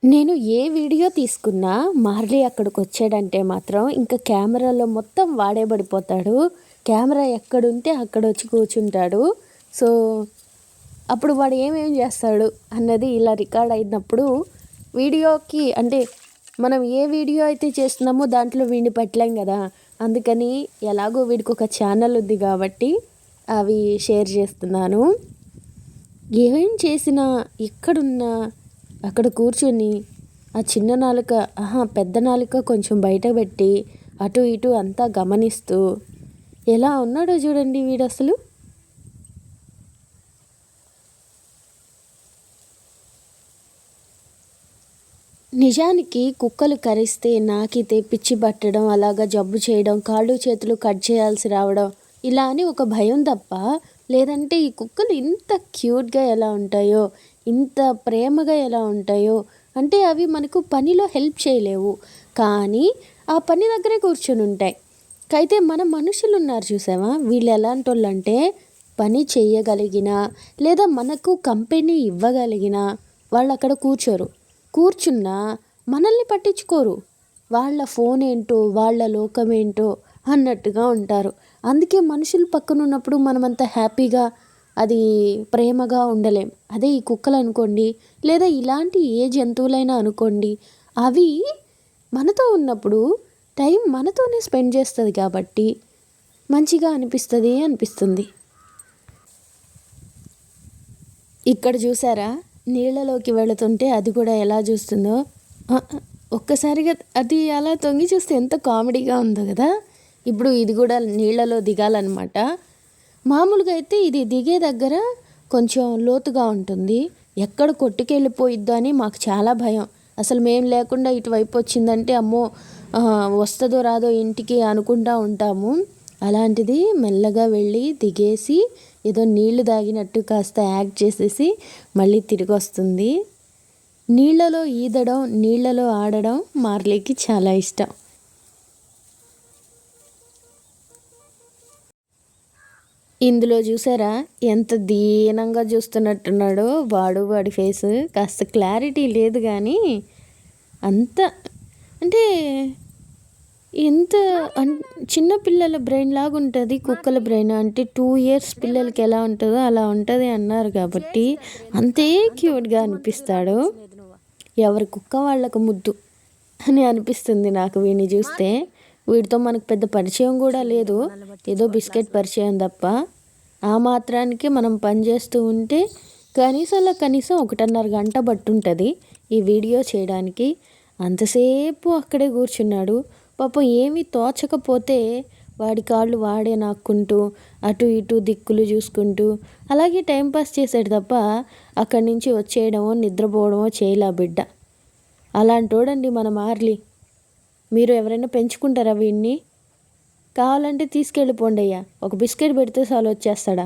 నేను ఏ వీడియో తీసుకున్నా మార్లీ అక్కడికొచ్చాడంటే మాత్రం ఇంకా కెమెరాలో మొత్తం వాడే పడిపోతాడు. కెమెరా ఎక్కడుంటే అక్కడొచ్చి కూర్చుంటాడు. సో, అప్పుడు వాడు ఏమేం చేస్తాడు అన్నది ఇలా రికార్డ్ అయినప్పుడు వీడియోకి అంటే మనం ఏ వీడియో అయితే చేస్తున్నామో దాంట్లో వీడిని పెట్టలేం కదా! అందుకని ఎలాగో వీడికి ఒక ఛానల్ ఉంది కాబట్టి అవి షేర్ చేస్తున్నాను. ఏం చేసినా ఎక్కడున్నా అక్కడ కూర్చొని ఆ చిన్న నాలుక పెద్ద నాలుక కొంచెం బయట పెట్టి అటు ఇటు అంతా గమనిస్తూ ఎలా ఉన్నాడో చూడండి వీడు అసలు. నిజానికి కుక్కలు కరిస్తే నాకితే పిచ్చి పట్టడం, అలాగా జబ్బు చేయడం, కాళ్ళు చేతులు కట్ చేయాల్సి రావడం ఇలా అని ఒక భయం తప్ప, లేదంటే ఈ కుక్కలు ఇంత క్యూట్గా ఎలా ఉంటాయో, ఇంత ప్రేమగా ఎలా ఉంటాయో అంటే అవి మనకు పనిలో హెల్ప్ చేయలేవు, కానీ ఆ పని దగ్గరే కూర్చొని ఉంటాయి. అయితే మన మనుషులు ఉన్నారు చూసావా, వీళ్ళు ఎలాంటి వాళ్ళు అంటే పని చేయగలిగిన లేదా మనకు కంపెనీ ఇవ్వగలిగిన వాళ్ళు అక్కడ కూర్చోరు. కూర్చున్నా మనల్ని పట్టించుకోరు. వాళ్ళ ఫోన్ ఏంటో వాళ్ళ లోకం ఏంటో అన్నట్టుగా ఉంటారు. అందుకే మనుషులు పక్కన ఉన్నప్పుడు మనమంత హ్యాపీగా అది ప్రేమగా ఉండలేం. అదే ఈ కుక్కలు అనుకోండి, లేదా ఇలాంటి ఏ జంతువులైనా అనుకోండి, అవి మనతో ఉన్నప్పుడు టైం మనతోనే స్పెండ్ చేస్తుంది కాబట్టి మంచిగా అనిపిస్తుంది. ఇక్కడ చూసారా, నీళ్ళలోకి వెళుతుంటే అది కూడా ఎలా చూస్తుందో. ఒక్కసారిగా అది అలా తొంగి చూస్తే ఎంత కామెడీగా ఉందో కదా. ఇప్పుడు ఇది కూడా నీళ్ళలో దిగాలన్నమాట. మామూలుగా అయితే ఇది దిగే దగ్గర కొంచెం లోతుగా ఉంటుంది. ఎక్కడ కొట్టుకెళ్ళిపోయిద్దో అని మాకు చాలా భయం. అసలు మేము లేకుండా ఇటువైపు వచ్చిందంటే అమ్మో వస్తుందో రాదో ఇంటికి అనుకుంటూ ఉంటాము. అలాంటిది మెల్లగా వెళ్ళి దిగేసి ఏదో నీళ్లు తాగినట్టు కాస్త యాక్ట్ చేసేసి మళ్ళీ తిరిగి వస్తుంది. నీళ్ళలో ఈదడం, నీళ్ళలో ఆడడం మార్లీకి చాలా ఇష్టం. ఇందులో చూసారా ఎంత దీనంగా చూస్తున్నట్టున్నాడో వాడి ఫేస్. కాస్త క్లారిటీ లేదు కానీ అంత అంటే ఎంత చిన్న పిల్లల బ్రెయిన్ లాగా ఉంటుంది కుక్కల బ్రెయిన్. అంటే 2 years పిల్లలకి ఎలా ఉంటుందో అలా ఉంటుంది అన్నారు కాబట్టి అంతే క్యూట్గా అనిపిస్తాడు. ఎవరి కుక్క వాళ్ళకు ముద్దు అని అనిపిస్తుంది నాకు వీడిని చూస్తే. వీడితో మనకు పెద్ద పరిచయం కూడా లేదు, ఏదో బిస్కెట్ పరిచయం తప్ప. ఆ మాత్రానికి మనం పనిచేస్తూ ఉంటే కనీసం 1.5 గంట పట్టుంటుంది ఈ వీడియో చేయడానికి. అంతసేపు అక్కడే కూర్చున్నాడు. పాపం ఏమీ తోచకపోతే వాడి కాళ్ళు వాడే నాక్కుంటూ అటు ఇటు దిక్కులు చూసుకుంటూ అలాగే టైంపాస్ చేసాడు తప్ప అక్కడి నుంచి వచ్చేయడమో నిద్రపోవడమో చేయలే బిడ్డ. అలాంటోడండి మన మార్లీ. మీరు ఎవరైనా పెంచుకుంటారా వీడిని? కావాలంటే తీసుకెళ్ళిపోండి అయ్యా, ఒక బిస్కెట్ పెడితే చాలు వచ్చేస్తాడా.